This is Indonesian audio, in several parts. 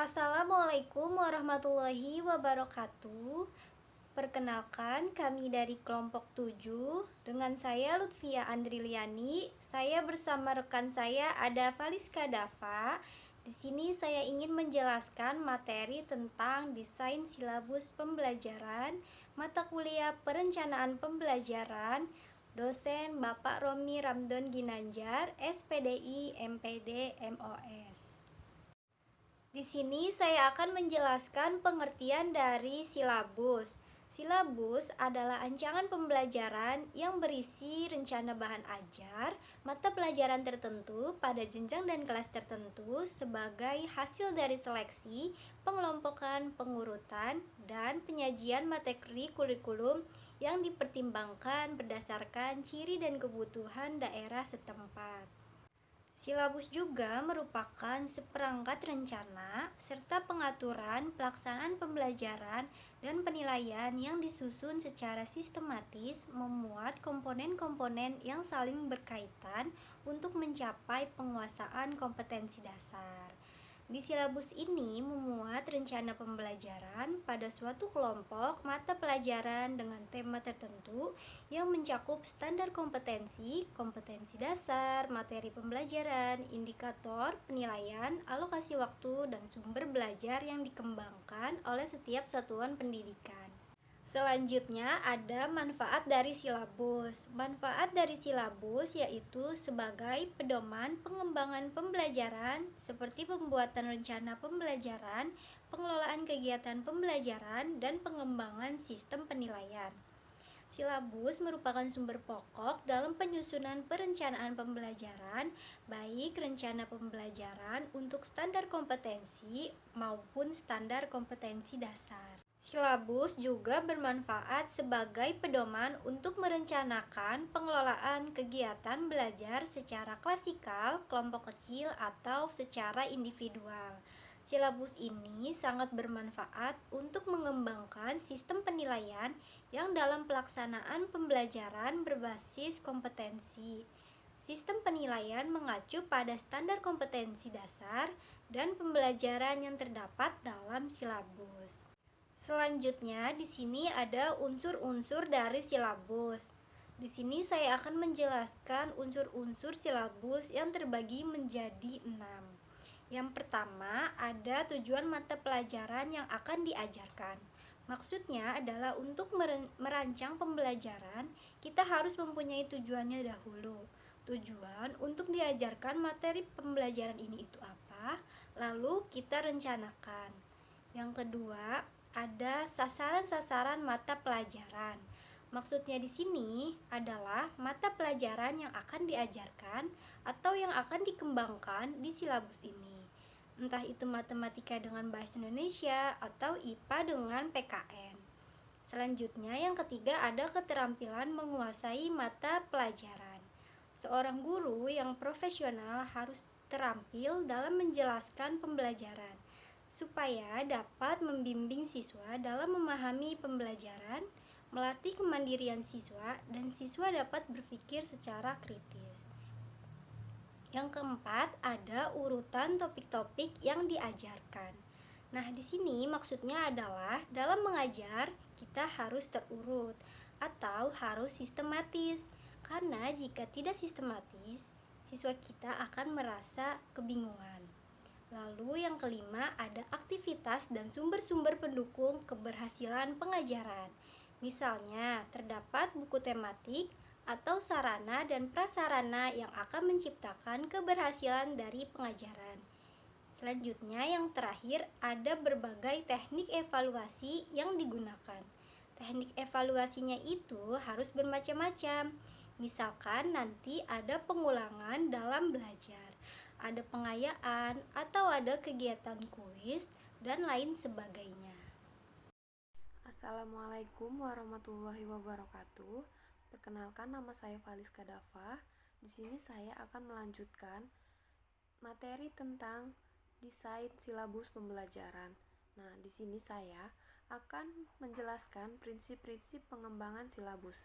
Assalamualaikum warahmatullahi wabarakatuh. Perkenalkan, kami dari kelompok 7 dengan saya Lutfia Andriliani. Saya bersama rekan saya ada Valiska Dava. Di sini saya ingin menjelaskan materi tentang desain silabus pembelajaran, mata kuliah perencanaan pembelajaran, dosen Bapak Romi Ramdon Ginanjar, SPDI, MPD, MOS. Di sini saya akan menjelaskan pengertian dari silabus. Silabus adalah ancangan pembelajaran yang berisi rencana bahan ajar, mata pelajaran tertentu pada jenjang dan kelas tertentu sebagai hasil dari seleksi, pengelompokan, pengurutan, dan penyajian materi kurikulum yang dipertimbangkan berdasarkan ciri dan kebutuhan daerah setempat. Silabus juga merupakan seperangkat rencana serta pengaturan pelaksanaan pembelajaran dan penilaian yang disusun secara sistematis memuat komponen-komponen yang saling berkaitan untuk mencapai penguasaan kompetensi dasar. Di silabus ini memuat rencana pembelajaran pada suatu kelompok mata pelajaran dengan tema tertentu yang mencakup standar kompetensi, kompetensi dasar, materi pembelajaran, indikator, penilaian, alokasi waktu, dan sumber belajar yang dikembangkan oleh setiap satuan pendidikan. Selanjutnya ada manfaat dari silabus. Manfaat dari silabus yaitu sebagai pedoman pengembangan pembelajaran seperti pembuatan rencana pembelajaran, pengelolaan kegiatan pembelajaran, dan pengembangan sistem penilaian. Silabus merupakan sumber pokok dalam penyusunan perencanaan pembelajaran, baik rencana pembelajaran untuk standar kompetensi maupun standar kompetensi dasar. Silabus juga bermanfaat sebagai pedoman untuk merencanakan pengelolaan kegiatan belajar secara klasikal, kelompok kecil, atau secara individual. Silabus ini sangat bermanfaat untuk mengembangkan sistem penilaian yang dalam pelaksanaan pembelajaran berbasis kompetensi. Sistem penilaian mengacu pada standar kompetensi dasar dan pembelajaran yang terdapat dalam silabus. Selanjutnya, di sini ada unsur-unsur dari silabus. Di sini saya akan menjelaskan unsur-unsur silabus yang terbagi menjadi 6. Yang pertama, ada tujuan mata pelajaran yang akan diajarkan. Maksudnya adalah untuk merancang pembelajaran, kita harus mempunyai tujuannya dahulu. Tujuan untuk diajarkan materi pembelajaran ini itu apa? Lalu kita rencanakan. Yang kedua, ada sasaran-sasaran mata pelajaran. Maksudnya di sini adalah mata pelajaran yang akan diajarkan atau yang akan dikembangkan di silabus ini. Entah itu matematika dengan bahasa Indonesia atau IPA dengan PKN. Selanjutnya yang ketiga ada keterampilan menguasai mata pelajaran. Seorang guru yang profesional harus terampil dalam menjelaskan pembelajaran supaya dapat membimbing siswa dalam memahami pembelajaran, melatih kemandirian siswa, dan siswa dapat berpikir secara kritis. Yang keempat, ada urutan topik-topik yang diajarkan. Nah, di sini maksudnya adalah dalam mengajar kita harus terurut atau harus sistematis. Karena jika tidak sistematis, siswa kita akan merasa kebingungan. Lalu yang kelima ada aktivitas dan sumber-sumber pendukung keberhasilan pengajaran. Misalnya, terdapat buku tematik atau sarana dan prasarana yang akan menciptakan keberhasilan dari pengajaran. Selanjutnya yang terakhir ada berbagai teknik evaluasi yang digunakan. Teknik evaluasinya itu harus bermacam-macam. Misalkan nanti ada pengulangan dalam belajar, ada pengayaan, atau ada kegiatan kuis, dan lain sebagainya. Assalamualaikum warahmatullahi wabarakatuh. Perkenalkan, nama saya Valiska Dava. Di sini saya akan melanjutkan materi tentang desain silabus pembelajaran. Nah, di sini saya akan menjelaskan prinsip-prinsip pengembangan silabus.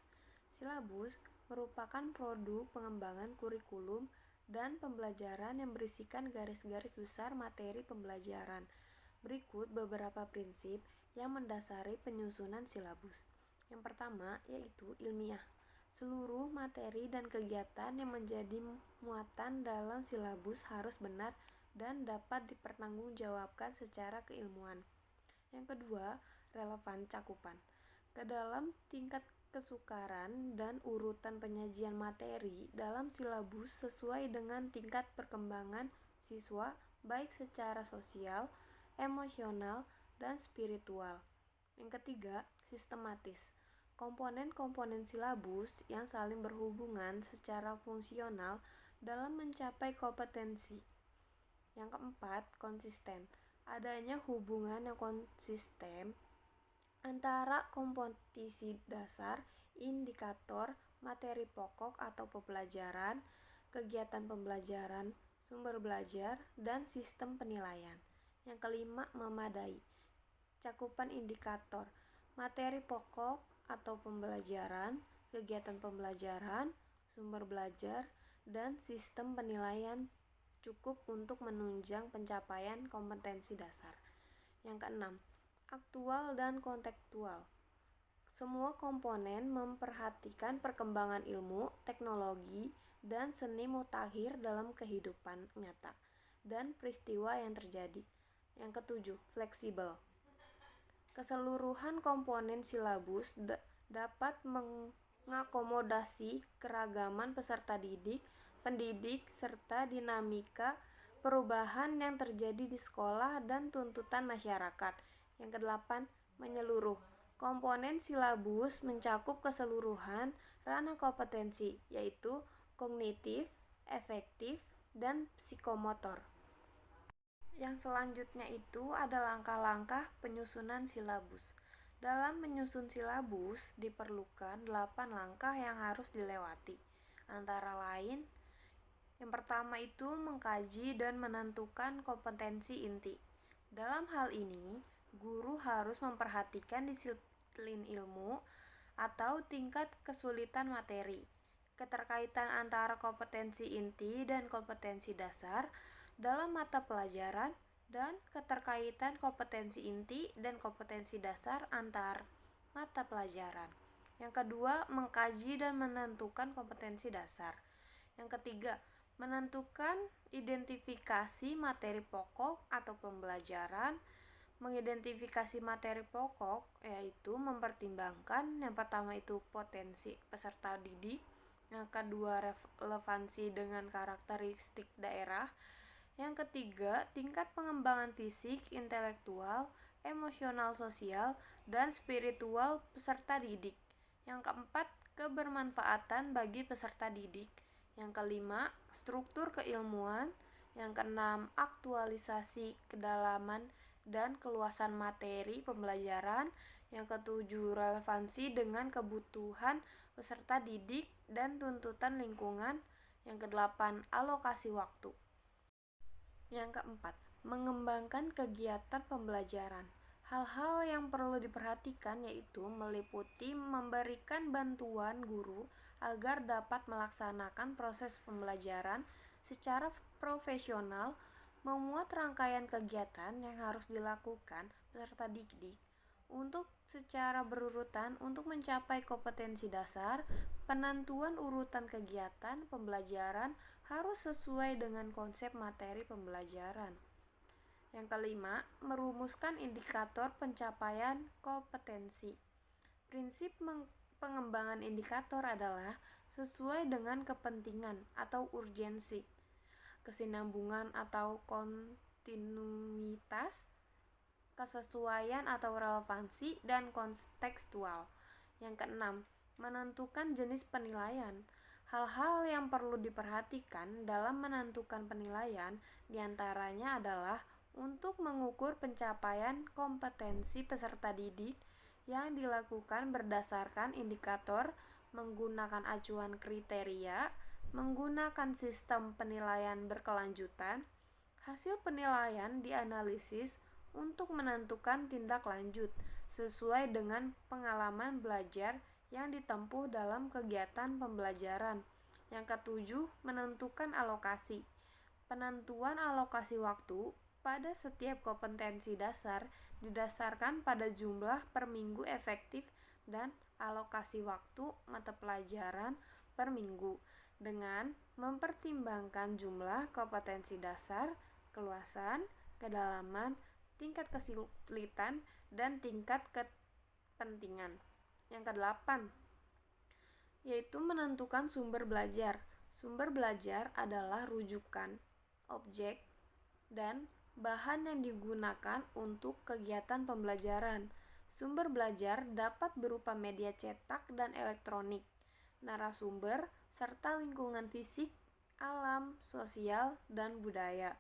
Silabus merupakan produk pengembangan kurikulum dan pembelajaran yang berisikan garis-garis besar materi pembelajaran. Berikut beberapa prinsip yang mendasari penyusunan silabus. Yang pertama yaitu ilmiah. Seluruh materi dan kegiatan yang menjadi muatan dalam silabus harus benar dan dapat dipertanggungjawabkan secara keilmuan. Yang kedua, relevan cakupan. Ke dalam tingkat kesukaran dan urutan penyajian materi dalam silabus sesuai dengan tingkat perkembangan siswa baik secara sosial, emosional, dan spiritual. Yang ketiga, sistematis. Komponen-komponen silabus yang saling berhubungan secara fungsional dalam mencapai kompetensi. Yang keempat, konsisten. Adanya hubungan yang konsisten antara kompetensi dasar, indikator, materi pokok atau pembelajaran, kegiatan pembelajaran, sumber belajar, dan sistem penilaian. Yang kelima, memadai. Cakupan indikator, materi pokok atau pembelajaran, kegiatan pembelajaran, sumber belajar, dan sistem penilaian cukup untuk menunjang pencapaian kompetensi dasar. Yang keenam, aktual dan kontekstual. Semua komponen memperhatikan perkembangan ilmu, teknologi, dan seni mutakhir dalam kehidupan nyata dan peristiwa yang terjadi. Yang ketujuh, fleksibel. Keseluruhan komponen silabus dapat mengakomodasi keragaman peserta didik, pendidik, serta dinamika perubahan yang terjadi di sekolah dan tuntutan masyarakat. Yang kedelapan, menyeluruh. Komponen silabus mencakup keseluruhan ranah kompetensi, yaitu kognitif, efektif, dan psikomotor. Yang selanjutnya itu ada langkah-langkah penyusunan silabus. Dalam menyusun silabus diperlukan 8 langkah yang harus dilewati. Antara lain, yang pertama itu mengkaji dan menentukan kompetensi inti. Dalam hal ini, guru harus memperhatikan disiplin ilmu atau tingkat kesulitan materi, keterkaitan antara kompetensi inti dan kompetensi dasar dalam mata pelajaran, dan keterkaitan kompetensi inti dan kompetensi dasar antar mata pelajaran. Yang kedua, mengkaji dan menentukan kompetensi dasar. Yang ketiga, menentukan identifikasi materi pokok atau pembelajaran. Mengidentifikasi materi pokok yaitu mempertimbangkan yang pertama itu potensi peserta didik, yang kedua relevansi dengan karakteristik daerah, yang ketiga tingkat pengembangan fisik, intelektual, emosional, sosial, dan spiritual peserta didik. Yang keempat, kebermanfaatan bagi peserta didik. Yang kelima, struktur keilmuan. Yang keenam, aktualisasi kedalaman dan keluasan materi pembelajaran. Yang ketujuh, relevansi dengan kebutuhan peserta didik dan tuntutan lingkungan. Yang kedelapan, alokasi waktu. Yang keempat, mengembangkan kegiatan pembelajaran. Hal-hal yang perlu diperhatikan yaitu meliputi memberikan bantuan guru agar dapat melaksanakan proses pembelajaran secara profesional, memuat rangkaian kegiatan yang harus dilakukan peserta didik untuk secara berurutan untuk mencapai kompetensi dasar. Penentuan urutan kegiatan pembelajaran harus sesuai dengan konsep materi pembelajaran. Yang kelima, merumuskan indikator pencapaian kompetensi. Prinsip pengembangan indikator adalah sesuai dengan kepentingan atau urgensi, kesinambungan atau kontinuitas, kesesuaian atau relevansi, dan kontekstual. Yang keenam, menentukan jenis penilaian. Hal-hal yang perlu diperhatikan dalam menentukan penilaian diantaranya adalah untuk mengukur pencapaian kompetensi peserta didik yang dilakukan berdasarkan indikator, menggunakan acuan kriteria, menggunakan sistem penilaian berkelanjutan. Hasil penilaian dianalisis untuk menentukan tindak lanjut sesuai dengan pengalaman belajar yang ditempuh dalam kegiatan pembelajaran. Yang ketujuh, menentukan alokasi. Penentuan alokasi waktu pada setiap kompetensi dasar didasarkan pada jumlah per minggu efektif dan alokasi waktu mata pelajaran per minggu dengan mempertimbangkan jumlah kompetensi dasar, keluasan, kedalaman, tingkat kesulitan, dan tingkat kepentingan. Yang kedelapan, yaitu menentukan sumber belajar. Sumber belajar adalah rujukan, objek, dan bahan yang digunakan untuk kegiatan pembelajaran. Sumber belajar dapat berupa media cetak dan elektronik, narasumber, serta lingkungan fisik, alam, sosial, dan budaya.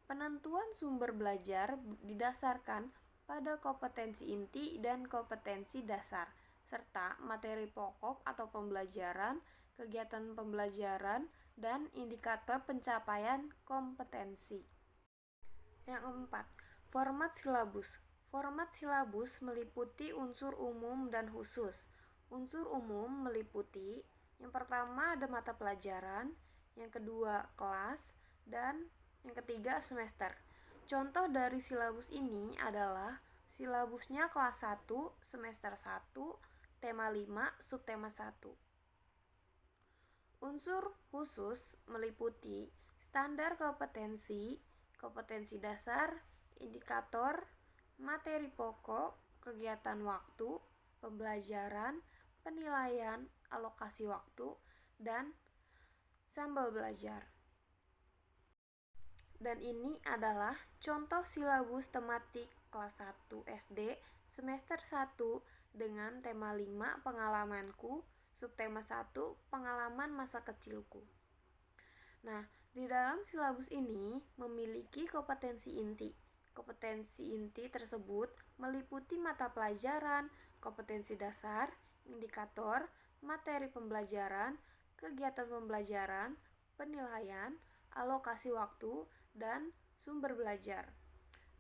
Penentuan sumber belajar didasarkan pada kompetensi inti dan kompetensi dasar, serta materi pokok atau pembelajaran, kegiatan pembelajaran, dan indikator pencapaian kompetensi. Yang keempat, format silabus. Format silabus meliputi unsur umum dan khusus. Unsur umum meliputi yang pertama ada mata pelajaran, yang kedua kelas, dan yang ketiga semester. Contoh dari silabus ini adalah silabusnya kelas 1, semester 1, tema 5, subtema 1. Unsur khusus meliputi standar kompetensi, kompetensi dasar, indikator, materi pokok, kegiatan waktu, pembelajaran, penilaian, alokasi waktu, dan sampel belajar. Dan ini adalah contoh silabus tematik kelas 1 SD semester 1 dengan tema 5 pengalamanku, subtema 1 pengalaman masa kecilku. Nah, di dalam silabus ini memiliki kompetensi inti. Kompetensi inti tersebut meliputi mata pelajaran, kompetensi dasar, indikator, materi pembelajaran, kegiatan pembelajaran, penilaian, alokasi waktu, dan sumber belajar.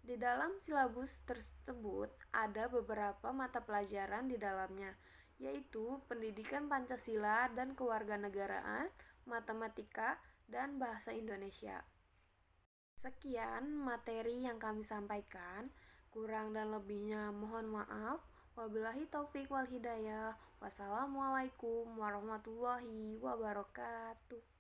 Di dalam silabus tersebut ada beberapa mata pelajaran di dalamnya, yaitu pendidikan Pancasila dan kewarganegaraan, matematika, dan bahasa Indonesia. Sekian materi yang kami sampaikan, kurang dan lebihnya mohon maaf. Wabillahi taufik wal hidayah. Wassalamualaikum warahmatullahi wabarakatuh.